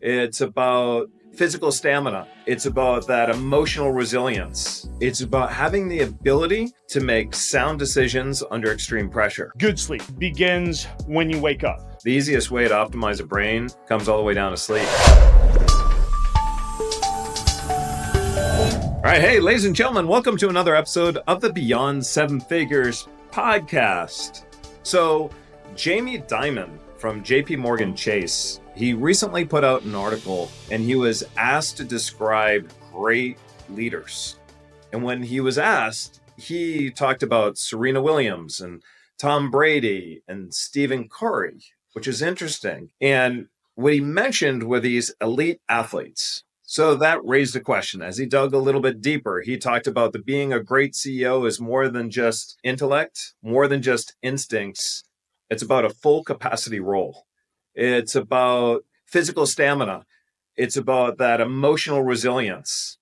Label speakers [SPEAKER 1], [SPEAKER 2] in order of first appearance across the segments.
[SPEAKER 1] It's about physical stamina. It's about that emotional resilience. It's about having the ability to make sound decisions under extreme pressure.
[SPEAKER 2] Good sleep begins when you wake up.
[SPEAKER 1] The easiest way to optimize a brain comes all the way down to sleep. All right, hey, ladies and gentlemen, welcome to another episode of the Beyond Seven Figures podcast. So, Jamie Dimon from JP Morgan Chase, he recently put out an article and he was asked to describe great leaders. And when he was asked, he talked about Serena Williams and Tom Brady and Stephen Curry, which is interesting. And what he mentioned were these elite athletes. So that raised a question. As he dug a little bit deeper, he talked about that being a great CEO is more than just intellect, more than just instincts. It's about a full capacity role. It's about physical stamina. It's about that emotional resilience.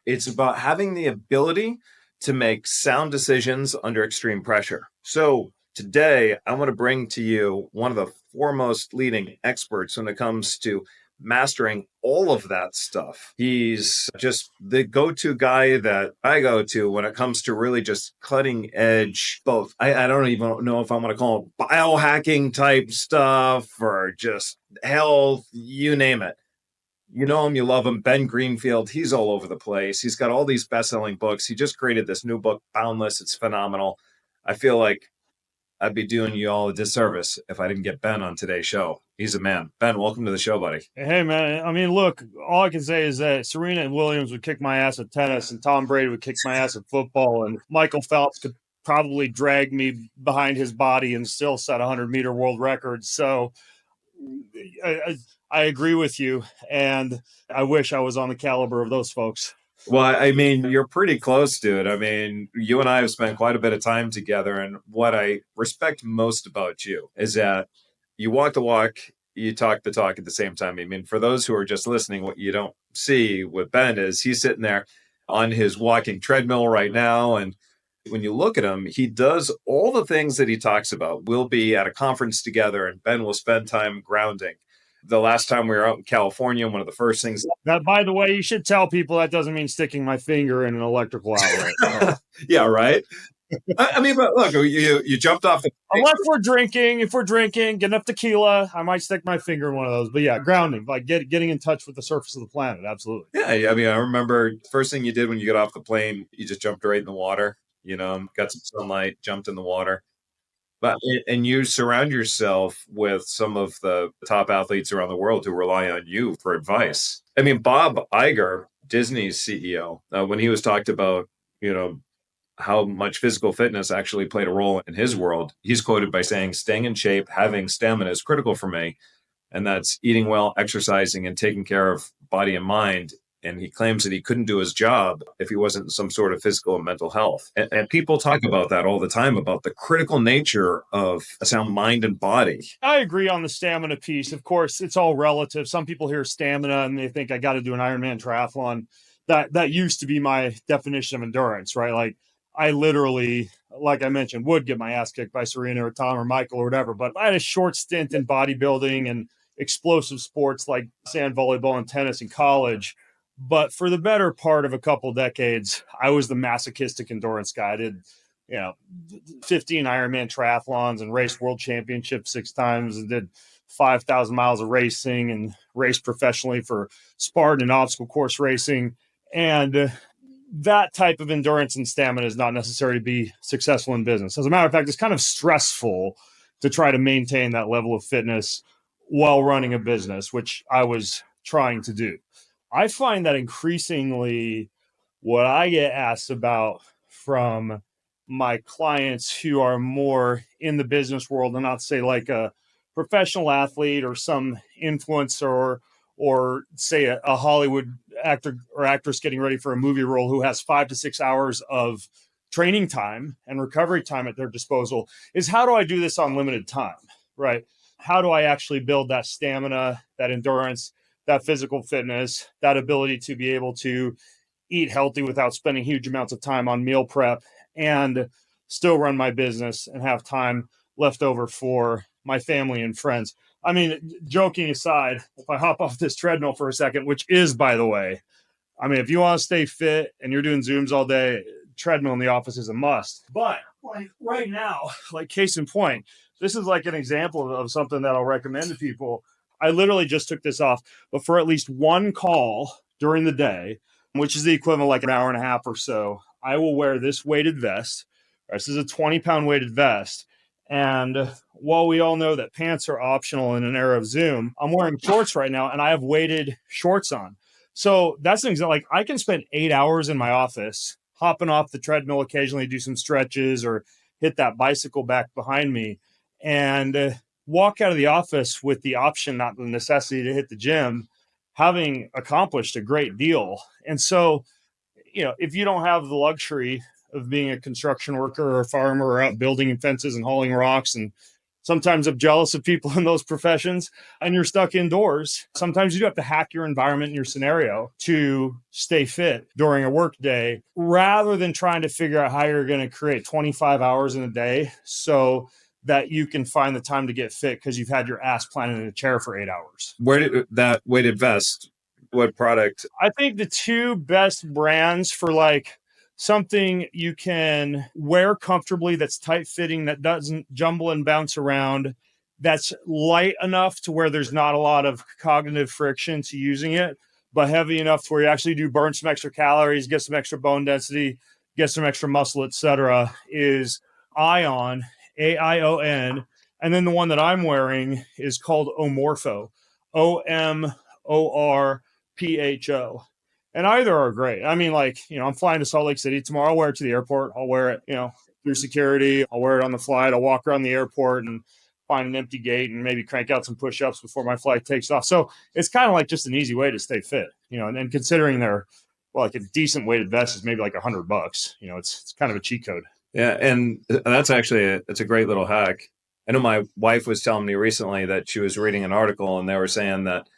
[SPEAKER 1] It's about having the ability to make sound decisions under extreme pressure. So today, I want to bring to you one of the foremost leading experts when it comes to mastering all of that stuff. He's just the go-to guy that I go to when it comes to really just cutting edge, both. I don't even know if I'm going to call it biohacking type stuff or just health, you name it. You know him, you love him, Ben Greenfield. He's all over the place. He's got all these best-selling books. He just created this new book, Boundless. It's phenomenal. I feel like I'd be doing you all a disservice if I didn't get Ben on today's show. He's a man. Ben, welcome to the show, buddy.
[SPEAKER 2] Hey, man. I mean, look, all I can say is that Serena Williams would kick my ass at tennis, and Tom Brady would kick my ass at football, and Michael Phelps could probably drag me behind his body and still set a 100-meter world record. So I agree with you, and I wish I was on the caliber of those folks.
[SPEAKER 1] Well, I mean, you're pretty close, dude. I mean, you and I have spent quite a bit of time together. And what I respect most about you is that you walk the walk, you talk the talk at the same time. I mean, for those who are just listening, what you don't see with Ben is he's sitting there on his walking treadmill right now. And when you look at him, he does all the things that he talks about. We'll be at a conference together and Ben will spend time grounding. The last time we were out in California, one of the first things...
[SPEAKER 2] That, by the way, you should tell people that doesn't mean sticking my finger in an electrical outlet.
[SPEAKER 1] Yeah, right? I mean, but look, you jumped off the...
[SPEAKER 2] Unless we're drinking, if we're drinking, getting enough tequila, I might stick my finger in one of those. But yeah, grounding, like getting in touch with the surface of the planet, absolutely.
[SPEAKER 1] Yeah, I mean, I remember the first thing you did when you got off the plane, you just jumped right in the water, got some sunlight, jumped in the water. And you surround yourself with some of the top athletes around the world who rely on you for advice. I mean, Bob Iger, Disney's CEO, when he was talked about, how much physical fitness actually played a role in his world, he's quoted by saying, staying in shape, having stamina is critical for me. And that's eating well, exercising, and taking care of body and mind. And he claims that he couldn't do his job if he wasn't in some sort of physical and mental health. And people talk about that all the time, about the critical nature of a sound mind and body.
[SPEAKER 2] I agree on the stamina piece. Of course, it's all relative. Some people hear stamina and they think I got to do an Ironman triathlon. That used to be my definition of endurance, right? Like I literally, like I mentioned, would get my ass kicked by Serena or Tom or Michael or whatever. But I had a short stint in bodybuilding and explosive sports like sand volleyball and tennis in college. But for the better part of a couple decades, I was the masochistic endurance guy. I did, 15 Ironman triathlons and raced world championships 6 times and did 5,000 miles of racing and raced professionally for Spartan and obstacle course racing. And that type of endurance and stamina is not necessary to be successful in business. As a matter of fact, it's kind of stressful to try to maintain that level of fitness while running a business, which I was trying to do. I find that increasingly what I get asked about from my clients who are more in the business world and not say like a professional athlete or some influencer or say a Hollywood actor or actress getting ready for a movie role who has 5 to 6 hours of training time and recovery time at their disposal is how do I do this on limited time, right? How do I actually build that stamina, that endurance, that physical fitness, that ability to be able to eat healthy without spending huge amounts of time on meal prep and still run my business and have time left over for my family and friends. I mean, joking aside, if I hop off this treadmill for a second, which is, by the way, I mean, if you want to stay fit and you're doing Zooms all day, treadmill in the office is a must. But like right now, like case in point, this is like an example of something that I'll recommend to people. I literally just took this off, but for at least one call during the day, which is the equivalent of like an hour and a half or so, I will wear this weighted vest. This is a 20-pound weighted vest. And while we all know that pants are optional in an era of Zoom, I'm wearing shorts right now and I have weighted shorts on. So that's an example. Like I can spend 8 hours in my office, hopping off the treadmill occasionally, do some stretches or hit that bicycle back behind me, and walk out of the office with the option, not the necessity, to hit the gym, having accomplished a great deal. And so, if you don't have the luxury of being a construction worker or a farmer or out building fences and hauling rocks, and sometimes I'm jealous of people in those professions, and you're stuck indoors, sometimes you do have to hack your environment and your scenario to stay fit during a work day, rather than trying to figure out how you're going to create 25 hours in a day so that you can find the time to get fit because you've had your ass planted in a chair for 8 hours.
[SPEAKER 1] Where did that weighted vest, what product?
[SPEAKER 2] I think the two best brands for like something you can wear comfortably, that's tight fitting, that doesn't jumble and bounce around, that's light enough to where there's not a lot of cognitive friction to using it, but heavy enough to where you actually do burn some extra calories, get some extra bone density, get some extra muscle, etc., is ION, AION. And then the one that I'm wearing is called Omorpho, OMORPHO. And either are great. I mean, like, I'm flying to Salt Lake City tomorrow. I'll wear it to the airport. I'll wear it, through security. I'll wear it on the flight. I'll walk around the airport and find an empty gate and maybe crank out some push-ups before my flight takes off. So it's kind of like just an easy way to stay fit, and then considering like a decent weighted vest is maybe like $100, it's kind of a cheat code.
[SPEAKER 1] Yeah. And that's actually, it's a great little hack. I know my wife was telling me recently that she was reading an article and they were saying that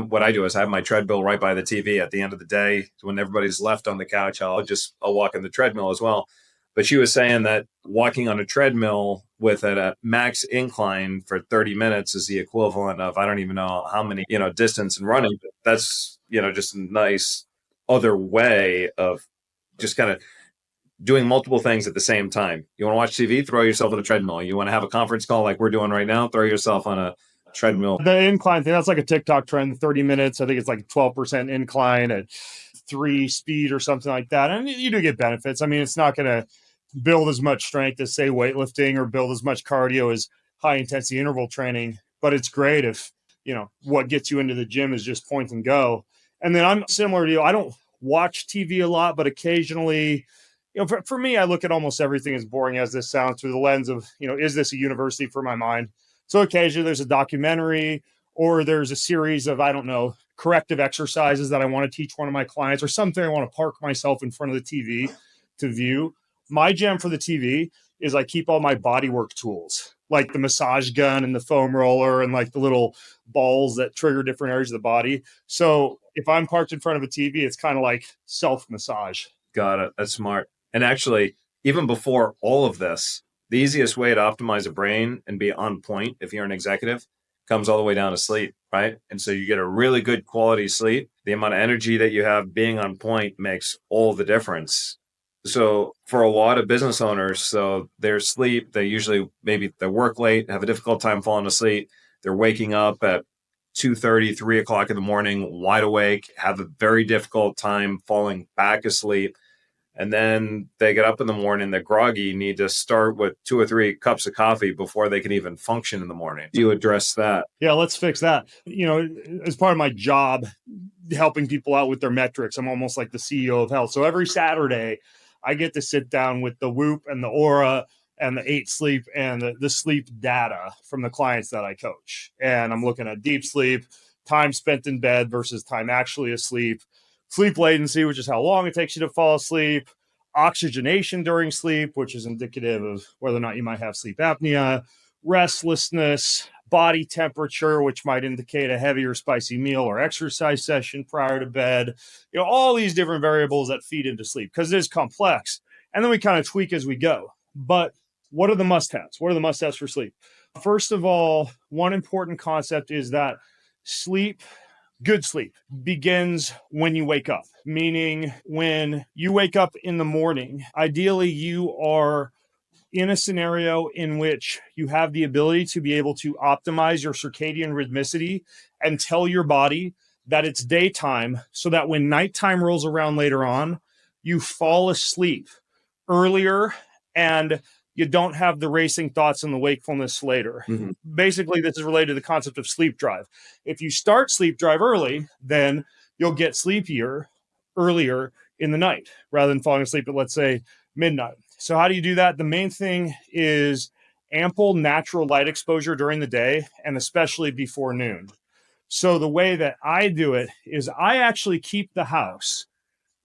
[SPEAKER 1] what I do is I have my treadmill right by the TV at the end of the day. When everybody's left on the couch, I'll walk in the treadmill as well. But she was saying that walking on a treadmill with a max incline for 30 minutes is the equivalent of, I don't even know how many, distance and running. But that's, just a nice other way of just kind of doing multiple things at the same time. You want to watch TV, throw yourself on a treadmill. You want to have a conference call like we're doing right now, throw yourself on a treadmill.
[SPEAKER 2] The incline thing, that's like a TikTok trend, 30 minutes. I think it's like 12% incline at 3 speed or something like that. And you do get benefits. I mean, it's not going to build as much strength as, say, weightlifting, or build as much cardio as high intensity interval training. But it's great if, what gets you into the gym is just point and go. And then I'm similar to you. I don't watch TV a lot, but occasionally, for me, I look at almost everything, as boring as this sounds, through the lens of, is this a university for my mind? So occasionally there's a documentary or there's a series of, I don't know, corrective exercises that I want to teach one of my clients, or something I want to park myself in front of the TV to view. My gem for the TV is I keep all my bodywork tools, like the massage gun and the foam roller and like the little balls that trigger different areas of the body. So if I'm parked in front of a TV, it's kind of like self-massage.
[SPEAKER 1] Got it. That's smart. And actually, even before all of this, the easiest way to optimize a brain and be on point if you're an executive comes all the way down to sleep, right? And so you get a really good quality sleep. The amount of energy that you have being on point makes all the difference. So for a lot of business owners, so their sleep, they usually, maybe they work late, have a difficult time falling asleep. They're waking up at 2:30, 3 o'clock in the morning, wide awake, have a very difficult time falling back asleep. And then they get up in the morning, they're groggy, need to start with 2 or 3 cups of coffee before they can even function in the morning. Do you address that?
[SPEAKER 2] Yeah, let's fix that. As part of my job, helping people out with their metrics, I'm almost like the CEO of health. So every Saturday, I get to sit down with the Whoop and the Aura and the 8 Sleep and the sleep data from the clients that I coach. And I'm looking at deep sleep, time spent in bed versus time actually asleep, sleep latency, which is how long it takes you to fall asleep, oxygenation during sleep, which is indicative of whether or not you might have sleep apnea, restlessness, body temperature, which might indicate a heavy or spicy meal or exercise session prior to bed, all these different variables that feed into sleep because it is complex. And then we kind of tweak as we go. But what are the must-haves? What are the must-haves for sleep? First of all, one important concept is that good sleep begins when you wake up, meaning when you wake up in the morning, ideally you are in a scenario in which you have the ability to be able to optimize your circadian rhythmicity and tell your body that it's daytime so that when nighttime rolls around later on, you fall asleep earlier and you don't have the racing thoughts and the wakefulness later.
[SPEAKER 1] Mhm.
[SPEAKER 2] Basically, this is related to the concept of sleep drive. If you start sleep drive early, then you'll get sleepier earlier in the night rather than falling asleep at, let's say, midnight. So how do you do that? The main thing is ample natural light exposure during the day and especially before noon. So the way that I do it is I actually keep the house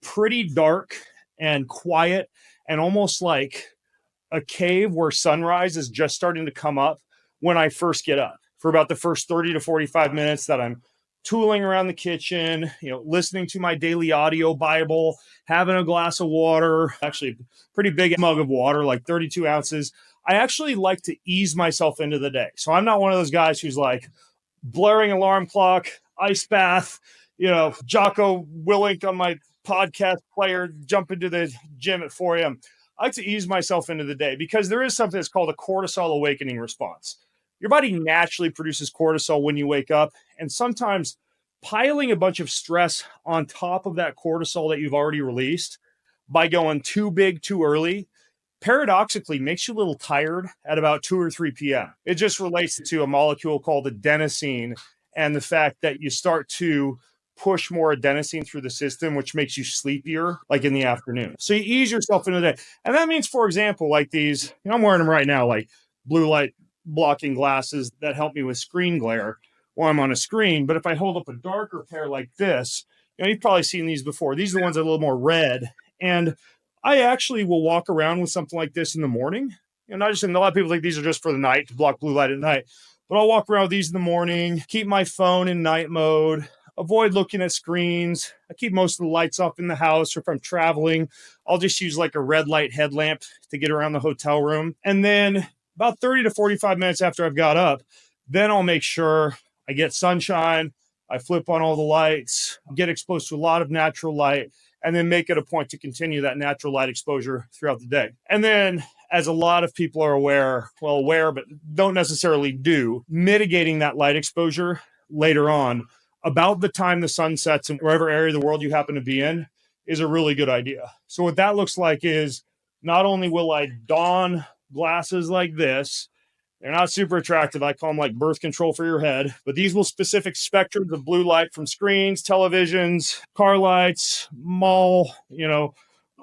[SPEAKER 2] pretty dark and quiet and almost like a cave where sunrise is just starting to come up when I first get up for about the first 30 to 45 minutes that I'm tooling around the kitchen, listening to my daily audio Bible, having a glass of water, actually a pretty big mug of water, like 32 ounces. I actually like to ease myself into the day. So I'm not one of those guys who's like blaring alarm clock, ice bath, Jocko Willink on my podcast player, jump into the gym at 4 a.m. I like to ease myself into the day because there is something that's called a cortisol awakening response. Your body naturally produces cortisol when you wake up, and sometimes piling a bunch of stress on top of that cortisol that you've already released by going too big too early paradoxically makes you a little tired at about 2 or 3 p.m. It just relates to a molecule called adenosine and the fact that you start to push more adenosine through the system, which makes you sleepier like in the afternoon. So you ease yourself into the day. And that means, for example, like these, I'm wearing them right now, like blue light blocking glasses that help me with screen glare while I'm on a screen. But if I hold up a darker pair like this, you've probably seen these before. These are the ones that are a little more red. And I actually will walk around with something like this in the morning. Not just, and a lot of people think these are just for the night to block blue light at night, but I'll walk around with these in the morning, keep my phone in night mode, avoid looking at screens. I keep most of the lights off in the house, or if I'm traveling, I'll just use like a red light headlamp to get around the hotel room. And then about 30 to 45 minutes after I've got up, then I'll make sure I get sunshine, I flip on all the lights, get exposed to a lot of natural light, and then make it a point to continue that natural light exposure throughout the day. And then, as a lot of people are aware, but don't necessarily do, mitigating that light exposure later on, about the time the sun sets in wherever area of the world you happen to be in, is a really good idea. So what that looks like is not only will I don glasses like this, they're not super attractive. I call them like birth control for your head, but these will specific spectrums of blue light from screens, televisions, car lights, mall,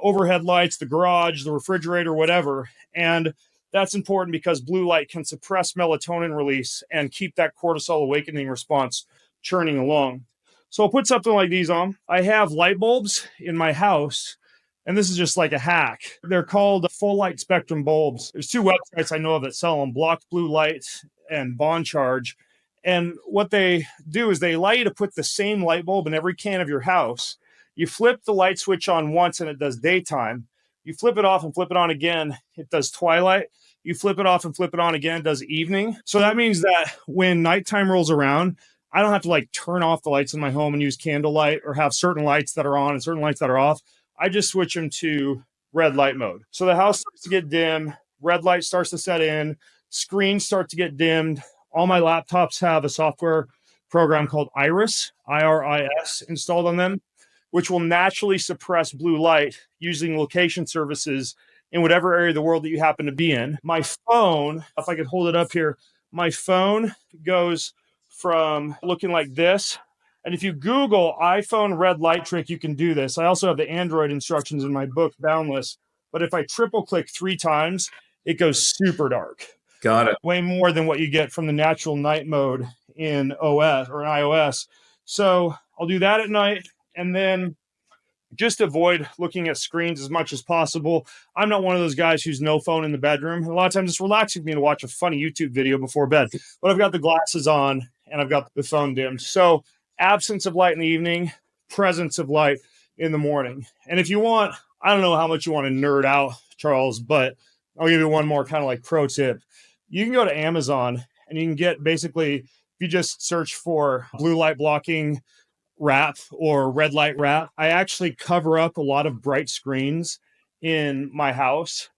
[SPEAKER 2] overhead lights, the garage, the refrigerator, whatever. And that's important because blue light can suppress melatonin release and keep that cortisol awakening response churning along. So I'll put something like these on. I have light bulbs in my house, and this is just like a hack. They're called full light spectrum bulbs. There's 2 websites I know of that sell them, Block Blue Light and Bond Charge. And what they do is they allow you to put the same light bulb in every can of your house. You flip the light switch on once and it does daytime. You flip it off and flip it on again, it does twilight. You flip it off and flip it on again, it does evening. So that means that when nighttime rolls around, I don't have to like turn off the lights in my home and use candlelight or have certain lights that are on and certain lights that are off. I just switch them to red light mode. So the house starts to get dim, red light starts to set in, screens start to get dimmed. All my laptops have a software program called Iris, IRIS, installed on them, which will naturally suppress blue light using location services in whatever area of the world that you happen to be in. My phone, if I could hold it up here, my phone goes from looking like this. And if you Google iPhone red light trick, you can do this. I also have the Android instructions in my book, Boundless. But if I triple click 3 times, it goes super dark.
[SPEAKER 1] Got it.
[SPEAKER 2] Way more than what you get from the natural night mode in OS or iOS. So I'll do that at night. And then just avoid looking at screens as much as possible. I'm not one of those guys who's no phone in the bedroom. A lot of times it's relaxing for me to watch a funny YouTube video before bed. But I've got the glasses on and I've got the phone dimmed. So absence of light in the evening, presence of light in the morning. And if you want, I don't know how much you want to nerd out, Charles, but I'll give you one more kind of like pro tip. You can go to Amazon and you can get basically, if you just search for blue light blocking wrap or red light wrap, I actually cover up a lot of bright screens in my house.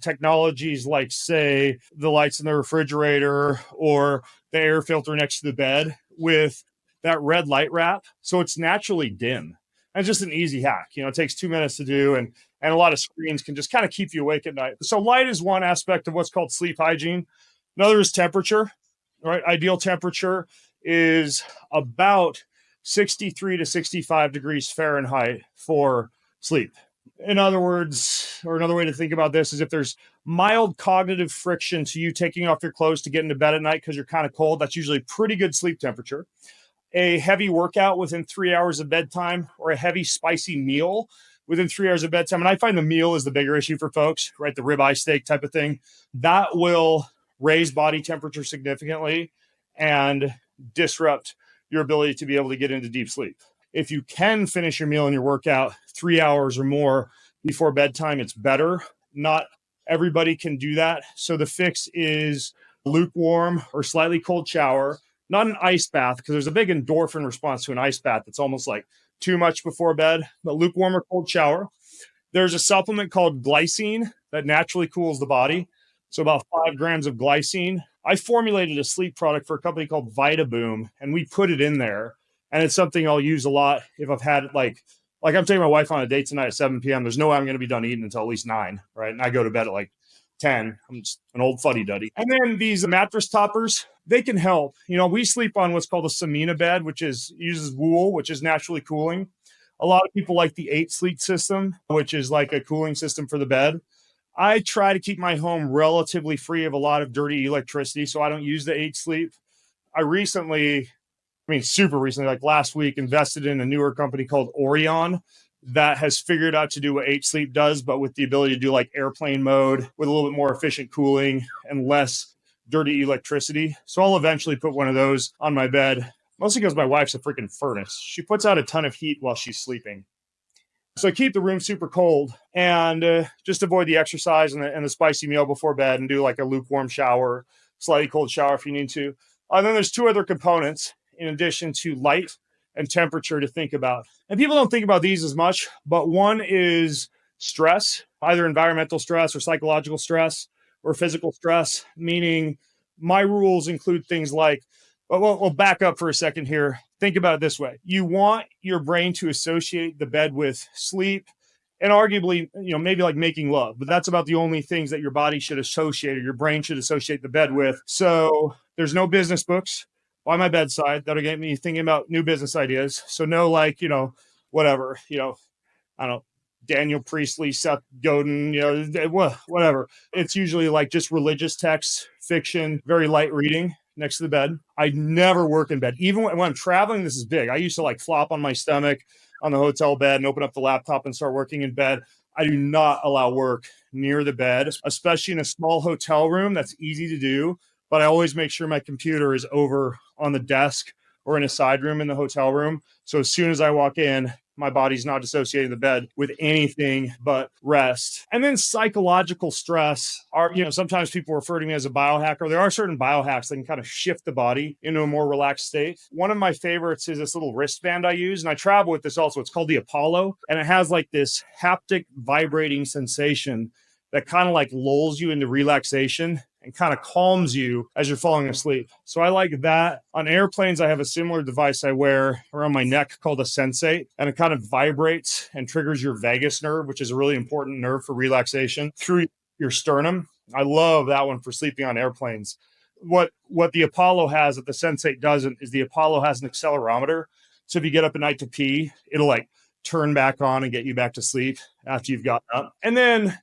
[SPEAKER 2] Technologies like, say, the lights in the refrigerator or the air filter next to the bed with that red light wrap. So it's naturally dim. And it's just an easy hack. It takes 2 minutes to do, and a lot of screens can just kind of keep you awake at night. So light is one aspect of what's called sleep hygiene. Another is temperature, right? Ideal temperature is about 63 to 65 degrees Fahrenheit for sleep. In other words, or another way to think about this is if there's mild cognitive friction to you taking off your clothes to get into bed at night because you're kind of cold, that's usually pretty good sleep temperature. A heavy workout within 3 hours of bedtime, or a heavy spicy meal within 3 hours of bedtime. And I find the meal is the bigger issue for folks, right? The ribeye steak type of thing. That will raise body temperature significantly and disrupt your ability to be able to get into deep sleep. If you can finish your meal and your workout 3 hours or more before bedtime, it's better. Not everybody can do that. So the fix is lukewarm or slightly cold shower, not an ice bath, because there's a big endorphin response to an ice bath. It's almost like too much before bed, but lukewarm or cold shower. There's a supplement called glycine that naturally cools the body. So about 5 grams of glycine. I formulated a sleep product for a company called VitaBoom, and we put it in there. And it's something I'll use a lot if I've had like I'm taking my wife on a date tonight at 7 p.m. There's no way I'm going to be done eating until at least 9, right? And I go to bed at like 10. I'm just an old fuddy-duddy. And then these mattress toppers, they can help. We sleep on what's called a Samina bed, which uses wool, which is naturally cooling. A lot of people like the 8 Sleep system, which is like a cooling system for the bed. I try to keep my home relatively free of a lot of dirty electricity, so I don't use the 8 Sleep. Super recently, like last week, invested in a newer company called Orion that has figured out to do what 8 Sleep does, but with the ability to do like airplane mode with a little bit more efficient cooling and less dirty electricity. So I'll eventually put one of those on my bed, mostly because my wife's a freaking furnace. She puts out a ton of heat while she's sleeping. So I keep the room super cold and just avoid the exercise and the spicy meal before bed, and do like a lukewarm shower, slightly cold shower if you need to. And then there's 2 other components in addition to light and temperature to think about. And people don't think about these as much, but one is stress, either environmental stress or psychological stress or physical stress, meaning my rules include things like, we'll back up for a second here. Think about it this way. You want your brain to associate the bed with sleep and arguably, maybe like making love, but that's about the only things that your body should associate or your brain should associate the bed with. So there's no business books by my bedside that'll get me thinking about new business ideas. So no, whatever, I don't know, Daniel Priestley, Seth Godin, whatever. It's usually like just religious texts, fiction, very light reading next to the bed. I never work in bed. Even when I'm traveling, this is big. I used to like flop on my stomach on the hotel bed and open up the laptop and start working in bed. I do not allow work near the bed, especially in a small hotel room. That's easy to do, but I always make sure my computer is over on the desk or in a side room in the hotel room. So as soon as I walk in, my body's not associating the bed with anything but rest. And then psychological stress are, sometimes people refer to me as a biohacker. There are certain biohacks that can kind of shift the body into a more relaxed state. One of my favorites is this little wristband I use, and I travel with this also. It's called the Apollo, and it has like this haptic vibrating sensation that kind of like lulls you into relaxation and kind of calms you as you're falling asleep. So I like that. On airplanes, I have a similar device I wear around my neck called a Sensate, and it kind of vibrates and triggers your vagus nerve, which is a really important nerve for relaxation, through your sternum. I love that one for sleeping on airplanes. What the Apollo has that the Sensate doesn't is the Apollo has an accelerometer. So if you get up at night to pee, it'll like turn back on and get you back to sleep after you've gotten up. And then,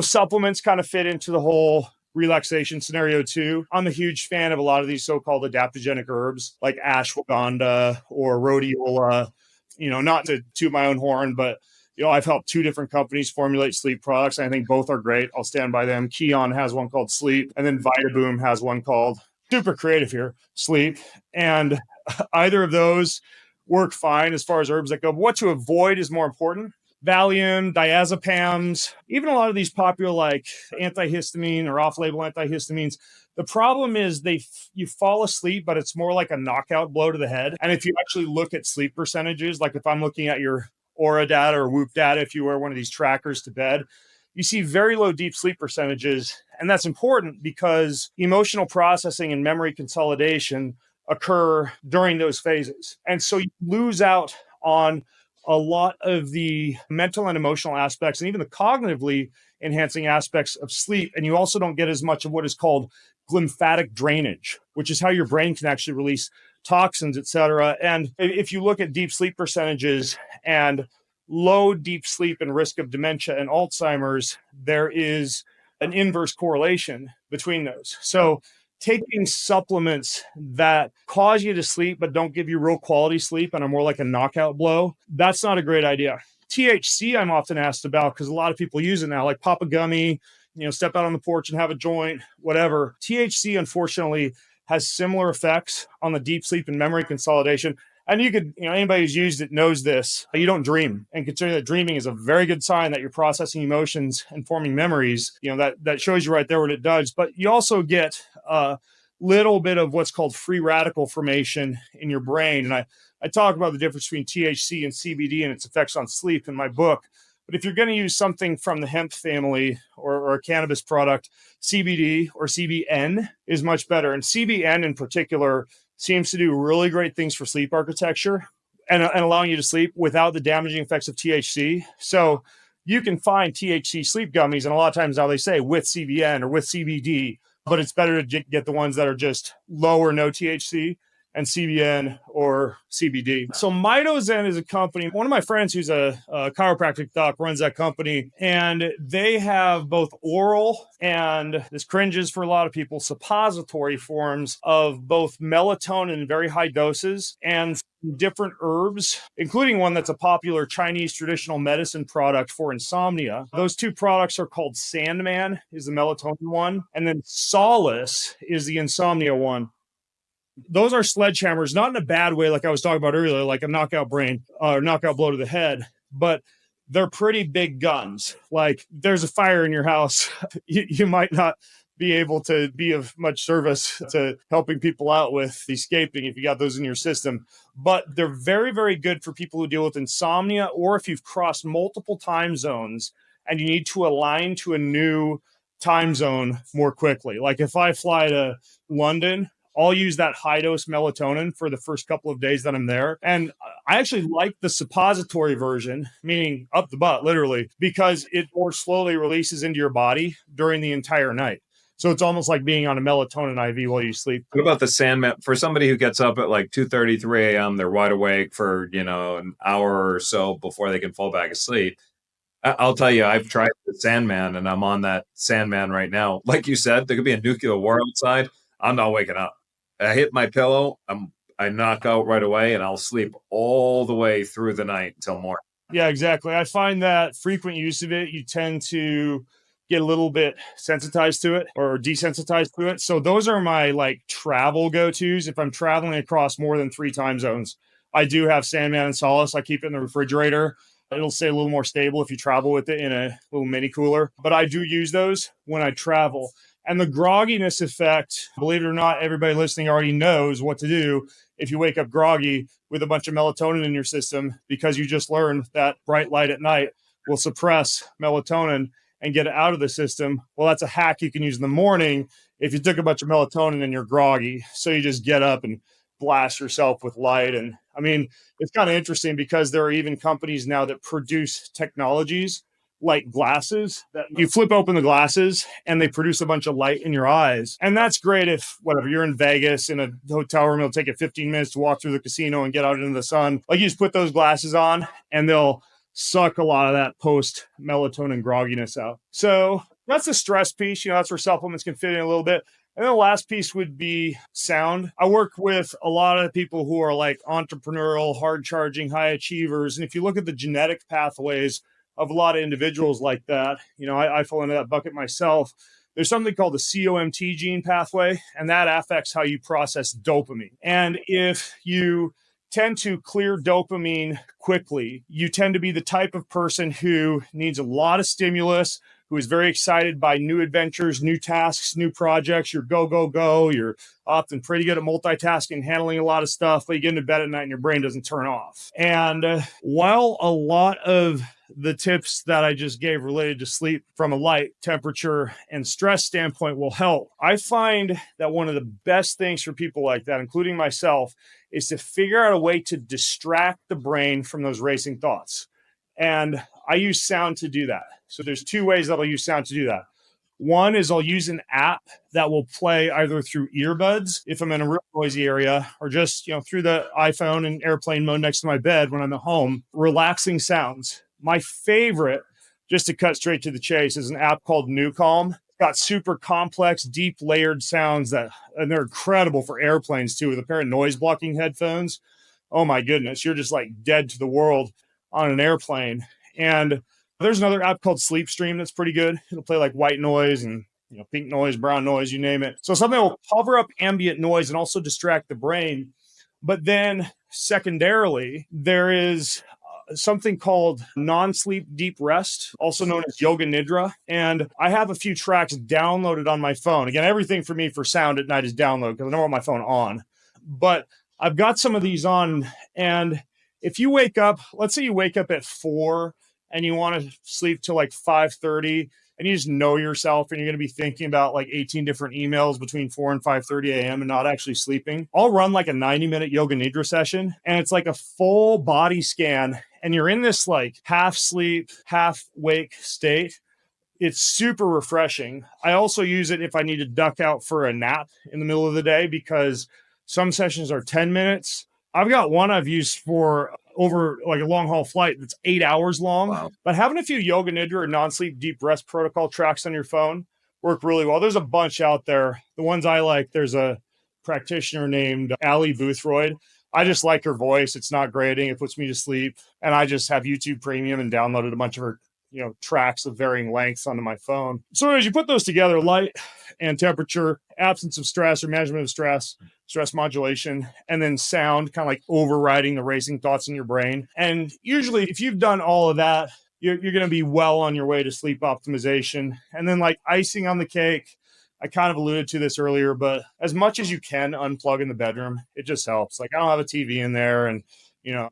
[SPEAKER 2] supplements kind of fit into the whole relaxation scenario too. I'm a huge fan of a lot of these so-called adaptogenic herbs like ashwagandha or rhodiola, not to toot my own horn, but I've helped 2 different companies formulate sleep products. I think both are great. I'll stand by them. KION has one called Sleep, and then VitaBoom has one called, super creative here, Sleep. And either of those work fine as far as herbs that go. But what to avoid is more important. Valium, diazepams, even a lot of these popular like antihistamine or off-label antihistamines. The problem is you fall asleep, but it's more like a knockout blow to the head. And if you actually look at sleep percentages, like if I'm looking at your Aura data or Whoop data, if you wear one of these trackers to bed, you see very low deep sleep percentages. And that's important because emotional processing and memory consolidation occur during those phases. And so you lose out on a lot of the mental and emotional aspects and even the cognitively enhancing aspects of sleep. And you also don't get as much of what is called lymphatic drainage, which is how your brain can actually release toxins, et cetera. And if you look at deep sleep percentages and low deep sleep and risk of dementia and Alzheimer's, there is an inverse correlation between those. So taking supplements that cause you to sleep but don't give you real quality sleep and are more like a knockout blow, that's not a great idea. THC, I'm often asked about because a lot of people use it now, like pop a gummy, step out on the porch and have a joint, whatever. THC, unfortunately, has similar effects on the deep sleep and memory consolidation. And you could, anybody who's used it knows this. You don't dream, and consider that dreaming is a very good sign that you're processing emotions and forming memories. That shows you right there what it does. But you also get a little bit of what's called free radical formation in your brain. And I talk about the difference between THC and CBD and its effects on sleep in my book. But if you're going to use something from the hemp family or a cannabis product, CBD or CBN is much better. And CBN in particular seems to do really great things for sleep architecture and allowing you to sleep without the damaging effects of THC. So you can find THC sleep gummies, and a lot of times now they say with CBN or with CBD, but it's better to get the ones that are just low or no THC and CBN or CBD. So Mitozen is a company. One of my friends who's a chiropractic doc runs that company, and they have both oral and, this cringes for a lot of people, suppository forms of both melatonin in very high doses and different herbs, including one that's a popular Chinese traditional medicine product for insomnia. Those two products are called Sandman, is the melatonin one, and then Solace is the insomnia one. Those are sledgehammers, not in a bad way, like I was talking about earlier, like a knockout brain or knockout blow to the head, but they're pretty big guns. Like there's a fire in your house, you might not be able to be of much service to helping people out with escaping if you got those in your system. But they're very, very good for people who deal with insomnia, or if you've crossed multiple time zones and you need to align to a new time zone more quickly. Like if I fly to London, I'll use that high dose melatonin for the first couple of days that I'm there. And I actually like the suppository version, meaning up the butt, literally, because it more slowly releases into your body during the entire night. So it's almost like being on a melatonin IV while you sleep.
[SPEAKER 1] What about the Sandman? For somebody who gets up at like 2:30, 3 a.m., they're wide awake for, an hour or so before they can fall back asleep. I'll tell you, I've tried the Sandman, and I'm on that Sandman right now. Like you said, there could be a nuclear war outside. I'm not waking up. I hit my pillow, I knock out right away, and I'll sleep all the way through the night until morning.
[SPEAKER 2] Yeah, exactly. I find that frequent use of it, you tend to get a little bit sensitized to it or desensitized to it. So those are my like travel go-tos. If I'm traveling across more than 3 time zones, I do have Sandman and Solace. I keep it in the refrigerator. It'll stay a little more stable if you travel with it in a little mini cooler. But I do use those when I travel. And the grogginess effect, believe it or not, everybody listening already knows what to do if you wake up groggy with a bunch of melatonin in your system, because you just learned that bright light at night will suppress melatonin and get it out of the system. Well, that's a hack you can use in the morning if you took a bunch of melatonin and you're groggy. So you just get up and blast yourself with light. And I mean, it's kind of interesting because there are even companies now that produce technologies like glasses that you flip open the glasses and they produce a bunch of light in your eyes. And that's great if whatever you're in Vegas in a hotel room, it'll take you 15 minutes to walk through the casino and get out into the sun. Like you just put those glasses on and they'll suck a lot of that post melatonin grogginess out. So that's the stress piece. That's where supplements can fit in a little bit. And then the last piece would be sound. I work with a lot of people who are like entrepreneurial, hard charging, high achievers. And if you look at the genetic pathways of a lot of individuals like that, I fall into that bucket myself. There's something called the COMT gene pathway, and that affects how you process dopamine. And if you tend to clear dopamine quickly. You tend to be the type of person who needs a lot of stimulus, who is very excited by new adventures, new tasks, new projects. You're go, go, go. You're often pretty good at multitasking, handling a lot of stuff, but you get into bed at night and your brain doesn't turn off. And while a lot of the tips that I just gave related to sleep from a light, temperature, and stress standpoint will help, I find that one of the best things for people like that, including myself, is to figure out a way to distract the brain from those racing thoughts. And I use sound to do that. So there's two ways that I'll use sound to do that. One is I'll use an app that will play either through earbuds if I'm in a real noisy area, or just, through the iPhone and airplane mode next to my bed when I'm at home, relaxing sounds. My favorite, just to cut straight to the chase, is an app called New Calm. It's got super complex, deep layered sounds and they're incredible for airplanes too, with a pair of noise blocking headphones. Oh my goodness, you're just like dead to the world on an airplane. And there's another app called Sleep Stream that's pretty good. It'll play like white noise and pink noise, brown noise, you name it. So something will cover up ambient noise and also distract the brain. But then secondarily, there is something called non-sleep deep rest, also known as yoga nidra. And I have a few tracks downloaded on my phone. Again, everything for me for sound at night is downloaded because I don't want my phone on. But I've got some of these on. And if you wake up, let's say you wake up at 4 and you want to sleep till like 5:30, and you just know yourself and you're going to be thinking about like 18 different emails between 4 and 5:30 a.m. and not actually sleeping, I'll run like a 90-minute yoga nidra session, and it's like a full body scan, and you're in this like half sleep, half wake state. It's super refreshing. I also use it if I need to duck out for a nap in the middle of the day, because some sessions are 10 minutes. I've got one I've used for over like a long haul flight that's 8 hours long. Wow. But having a few yoga nidra or non-sleep deep rest protocol tracks on your phone work really well. There's a bunch out there. The ones I like, there's a practitioner named Ali Boothroyd. I just like her voice. It's not grating. It puts me to sleep. And I just have YouTube Premium and downloaded a bunch of her tracks of varying lengths onto my phone. So as you put those together, light and temperature, absence of stress or management of stress, stress modulation, and then sound, kind of like overriding the racing thoughts in your brain. And usually if you've done all of that, you're going to be well on your way to sleep optimization. And then like icing on the cake, I kind of alluded to this earlier, but as much as you can unplug in the bedroom, it just helps. Like I don't have a TV in there, and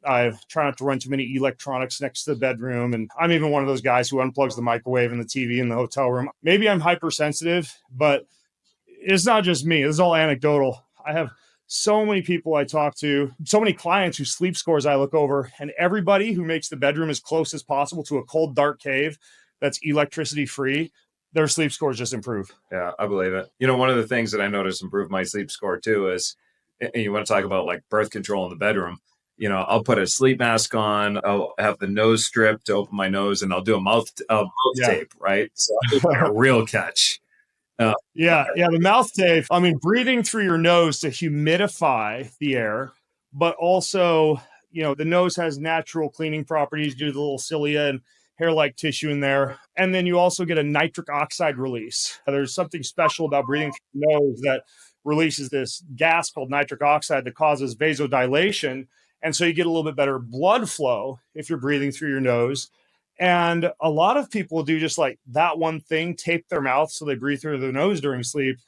[SPEAKER 2] I try not to run too many electronics next to the bedroom. And I'm even one of those guys who unplugs the microwave and the TV in the hotel room. Maybe I'm hypersensitive, but it's not just me. This is all anecdotal. I have so many people I talk to, so many clients whose sleep scores I look over, and everybody who makes the bedroom as close as possible to a cold, dark cave that's electricity free, their sleep scores just improve.
[SPEAKER 1] Yeah, I believe it. One of the things that I noticed improve my sleep score too is, and you want to talk about like birth control in the bedroom. I'll put a sleep mask on, I'll have the nose strip to open my nose, and I'll do a mouth tape, right? So a real catch.
[SPEAKER 2] The mouth tape. I mean, breathing through your nose to humidify the air, but also, the nose has natural cleaning properties due to the little cilia and hair-like tissue in there. And then you also get a nitric oxide release. There's something special about breathing through the nose that releases this gas called nitric oxide that causes vasodilation. And so you get a little bit better blood flow if you're breathing through your nose. And a lot of people do just like that one thing, tape their mouth so they breathe through their nose during sleep.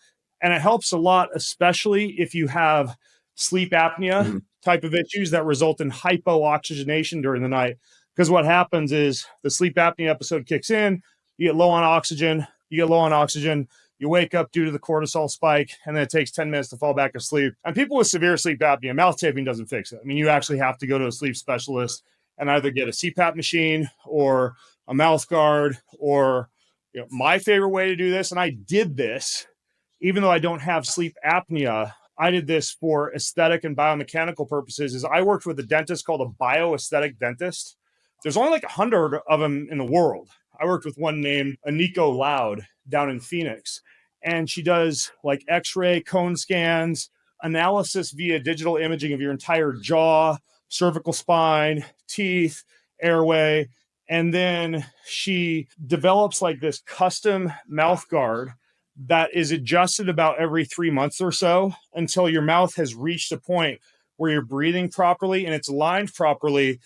[SPEAKER 2] And it helps a lot, especially if you have sleep apnea type of issues that result in hypooxygenation during the night. Because what happens is the sleep apnea episode kicks in, you get low on oxygen, you wake up due to the cortisol spike, and then it takes 10 minutes to fall back asleep. And people with severe sleep apnea, mouth taping doesn't fix it. I mean, you actually have to go to a sleep specialist and either get a CPAP machine or a mouth guard, or my favorite way to do this, and I did this, even though I don't have sleep apnea, I did this for aesthetic and biomechanical purposes, is I worked with a dentist called a bioaesthetic dentist. There's only like 100 of them in the world. I worked with one named Aniko Loud down in Phoenix, and she does like x-ray, cone scans, analysis via digital imaging of your entire jaw, cervical spine, teeth, airway. And then she develops like this custom mouth guard that is adjusted about every 3 months or so until your mouth has reached a point where you're breathing properly and it's lined properly.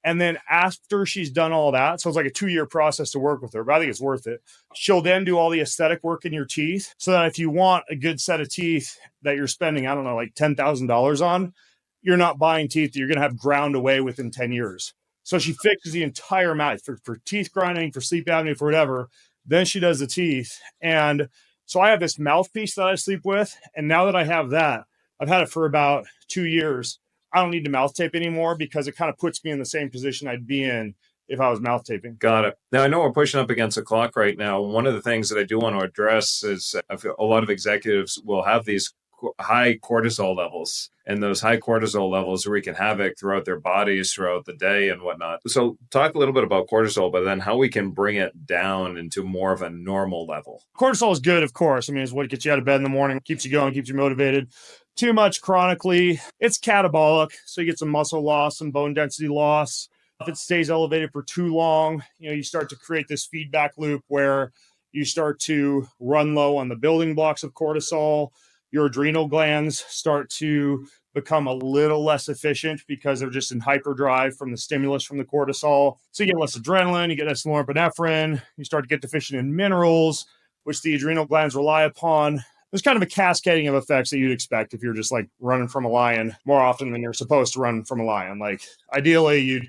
[SPEAKER 2] And then after she's done all that, so it's like a 2-year process to work with her, but I think it's worth it. She'll then do all the aesthetic work in your teeth so that if you want a good set of teeth that you're spending, I don't know, like $10,000 on, you're not buying teeth that you're going to have ground away within 10 years. So she fixes the entire mouth for teeth grinding, for sleep apnea, for whatever. Then she does the teeth. And so I have this mouthpiece that I sleep with. And now that I have that, I've had it for about 2 years. I don't need to mouth tape anymore because it kind of puts me in the same position I'd be in if I was mouth taping.
[SPEAKER 1] Got it. Now, I know we're pushing up against the clock right now. One of the things that I do want to address is I feel a lot of executives will have these high cortisol levels, and those high cortisol levels wreak havoc throughout their bodies throughout the day and whatnot. So talk a little bit about cortisol, but then how we can bring it down into more of a normal level.
[SPEAKER 2] Cortisol is good, of course. I mean, it's what gets you out of bed in the morning, keeps you going, keeps you motivated. Too much chronically, it's catabolic. So you get some muscle loss, some bone density loss. If it stays elevated for too long, you start to create this feedback loop where you start to run low on the building blocks of cortisol. Your adrenal glands start to become a little less efficient because they're just in hyperdrive from the stimulus from the cortisol. So you get less adrenaline, you get less norepinephrine, you start to get deficient in minerals, which the adrenal glands rely upon. There's kind of a cascading of effects that you'd expect if you're just like running from a lion more often than you're supposed to run from a lion. Like ideally you'd,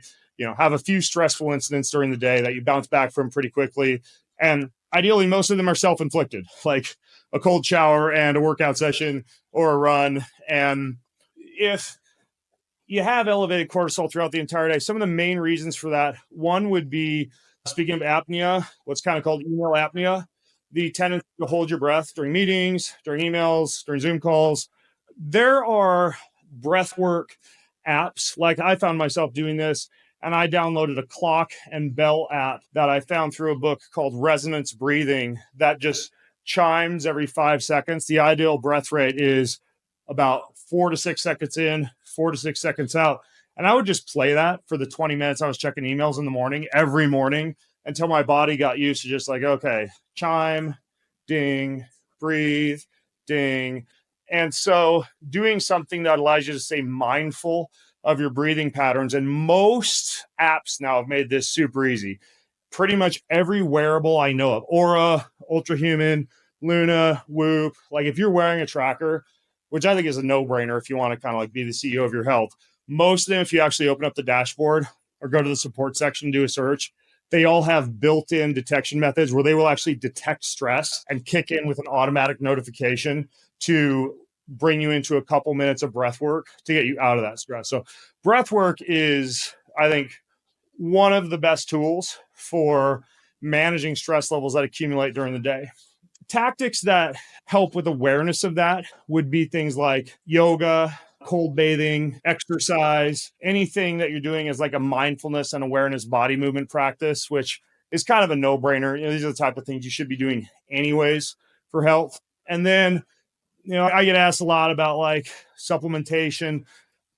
[SPEAKER 2] have a few stressful incidents during the day that you bounce back from pretty quickly. And ideally most of them are self-inflicted, like a cold shower and a workout session or a run. And if you have elevated cortisol throughout the entire day, some of the main reasons for that, one would be, speaking of apnea, what's kind of called email apnea, the tendency to hold your breath during meetings, during emails, during Zoom calls. There are breathwork apps, like I found myself doing this, and I downloaded a clock and bell app that I found through a book called Resonance Breathing that just chimes every 5 seconds. The ideal breath rate is about 4 to 6 seconds in, 4 to 6 seconds out. And I would just play that for the 20 minutes I was checking emails in the morning, every morning, until my body got used to just like, okay, chime, ding, breathe, ding. And so doing something that allows you to stay mindful of your breathing patterns. And most apps now have made this super easy. Pretty much every wearable I know of, Aura, Ultrahuman, Luna, Whoop, like if you're wearing a tracker, which I think is a no-brainer if you want to kind of like be the CEO of your health, most of them, if you actually open up the dashboard or go to the support section and do a search, they all have built-in detection methods where they will actually detect stress and kick in with an automatic notification to bring you into a couple minutes of breath work to get you out of that stress. So breath work is, I think, one of the best tools for managing stress levels that accumulate during the day. Tactics that help with awareness of that would be things like yoga, cold bathing, exercise, anything that you're doing is like a mindfulness and awareness body movement practice, which is kind of a no-brainer. These are the type of things you should be doing anyways for health. And then, I get asked a lot about like supplementation.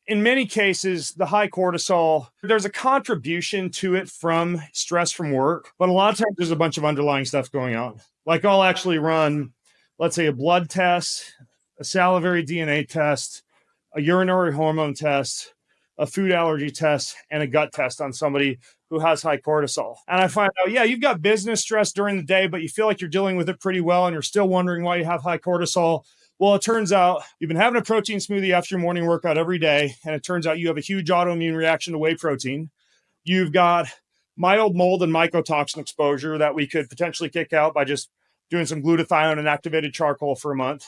[SPEAKER 2] In many cases, the high cortisol, there's a contribution to it from stress from work, but a lot of times there's a bunch of underlying stuff going on. Like I'll actually run, let's say, a blood test, a salivary DNA test, a urinary hormone test, a food allergy test, and a gut test on somebody who has high cortisol. And I find out, yeah, you've got business stress during the day, but you feel like you're dealing with it pretty well and you're still wondering why you have high cortisol. Well, it turns out you've been having a protein smoothie after your morning workout every day, and it turns out you have a huge autoimmune reaction to whey protein. You've got mild mold and mycotoxin exposure that we could potentially kick out by just doing some glutathione and activated charcoal for a month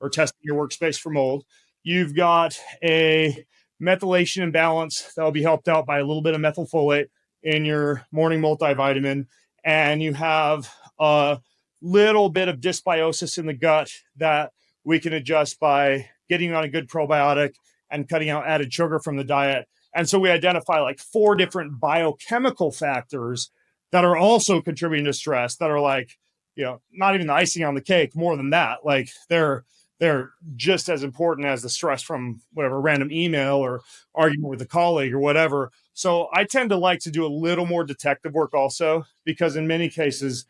[SPEAKER 2] or testing your workspace for mold. You've got a methylation imbalance that will be helped out by a little bit of methylfolate in your morning multivitamin. And you have a little bit of dysbiosis in the gut that we can adjust by getting on a good probiotic and cutting out added sugar from the diet. And so we identify like 4 different biochemical factors that are also contributing to stress that are like, not even the icing on the cake, more than that. Like they're just as important as the stress from whatever random email or argument with a colleague or whatever. So I tend to like to do a little more detective work also, because in many cases,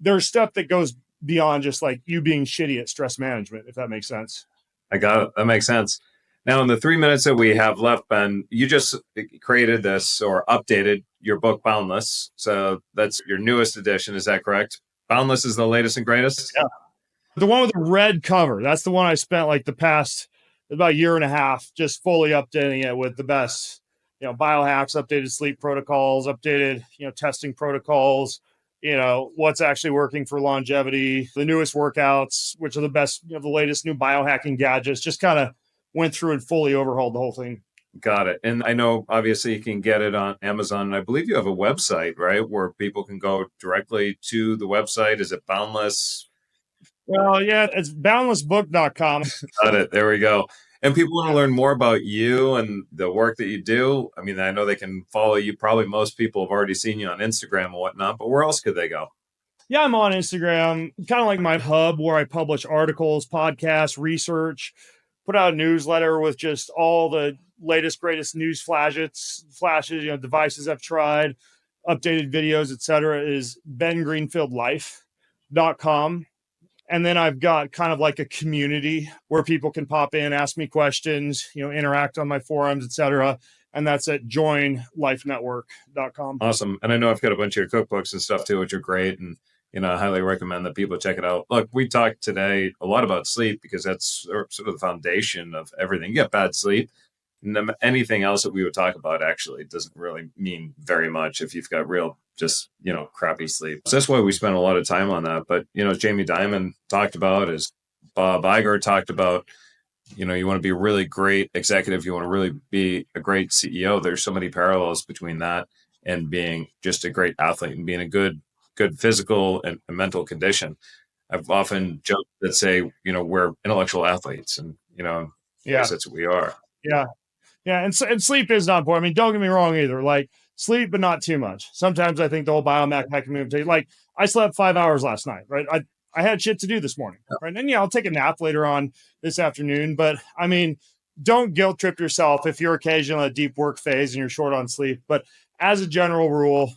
[SPEAKER 2] there's stuff that goes beyond just like you being shitty at stress management, if that makes sense.
[SPEAKER 1] I got it. That makes sense. Now, in the 3 minutes that we have left, Ben, you just created this or updated your book, Boundless. So that's your newest edition. Is that correct? Boundless is the latest and greatest?
[SPEAKER 2] Yeah. The one with the red cover. That's the one I spent like the past about a year and a half just fully updating it with the best, biohacks, updated sleep protocols, updated, testing protocols, what's actually working for longevity, the newest workouts, which are the best, the latest new biohacking gadgets, just kind of went through and fully overhauled the whole thing.
[SPEAKER 1] Got it. And I know obviously you can get it on Amazon. And I believe you have a website, right? Where people can go directly to the website. Is it Boundless?
[SPEAKER 2] Well, yeah, it's boundlessbook.com.
[SPEAKER 1] Got it. There we go. And people want to learn more about you and the work that you do. I mean, I know they can follow you. Probably most people have already seen you on Instagram and whatnot, but where else could they go?
[SPEAKER 2] Yeah, I'm on Instagram, kind of like my hub where I publish articles, podcasts, research, put out a newsletter with just all the latest, greatest news flashes, devices I've tried, updated videos, etc. is bengreenfieldlife.com. And then I've got kind of like a community where people can pop in, ask me questions, interact on my forums, etc. And that's at joinlifenetwork.com.
[SPEAKER 1] Awesome. And I know I've got a bunch of your cookbooks and stuff too, which are great. And, I highly recommend that people check it out. Look, we talked today a lot about sleep because that's sort of the foundation of everything. You get bad sleep. Anything else that we would talk about actually doesn't really mean very much if you've got real, just, crappy sleep. So that's why we spend a lot of time on that. But, as Jamie Dimon talked about, as Bob Iger talked about, you want to be a really great executive. You want to really be a great CEO. There's so many parallels between that and being just a great athlete and being a good physical and mental condition. I've often joked that say, we're intellectual athletes and, I guess that's what we are.
[SPEAKER 2] Yeah. Yeah. And sleep is not important. I mean, don't get me wrong either. Like sleep, but not too much. Sometimes I think the whole biohacking movement, like I slept 5 hours last night, right? I had shit to do this morning, right? And I'll take a nap later on this afternoon, but I mean, don't guilt trip yourself if you're occasionally in a deep work phase and you're short on sleep. But as a general rule,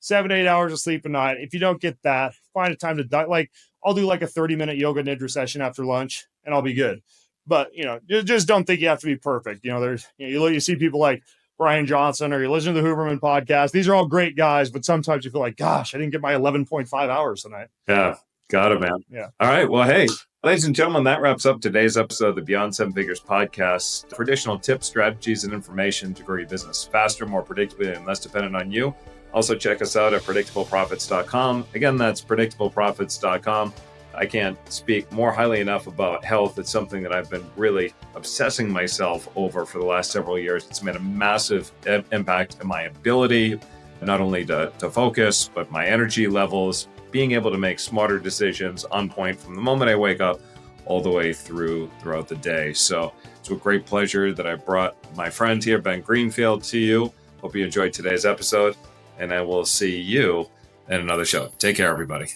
[SPEAKER 2] 7 to 8 hours of sleep a night. If you don't get that, find a time to die. Like I'll do like a 30-minute yoga nidra session after lunch and I'll be good. But, just don't think you have to be perfect. There's, you see people like Brian Johnson or you listen to the Huberman podcast. These are all great guys, but sometimes you feel like, gosh, I didn't get my 11.5 hours tonight.
[SPEAKER 1] Yeah. Got it, man.
[SPEAKER 2] Yeah.
[SPEAKER 1] All right. Well, hey, ladies and gentlemen, that wraps up today's episode of the Beyond Seven Figures podcast. For additional tips, strategies, and information to grow your business faster, more predictably, and less dependent on you, also check us out at predictableprofits.com. Again, that's predictableprofits.com. I can't speak more highly enough about health. It's something that I've been really obsessing myself over for the last several years. It's made a massive impact on my ability, not only to focus, but my energy levels, being able to make smarter decisions on point from the moment I wake up all the way throughout the day. So it's with great pleasure that I brought my friend here, Ben Greenfield, to you. Hope you enjoyed today's episode, and I will see you in another show. Take care, everybody.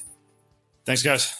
[SPEAKER 2] Thanks, guys.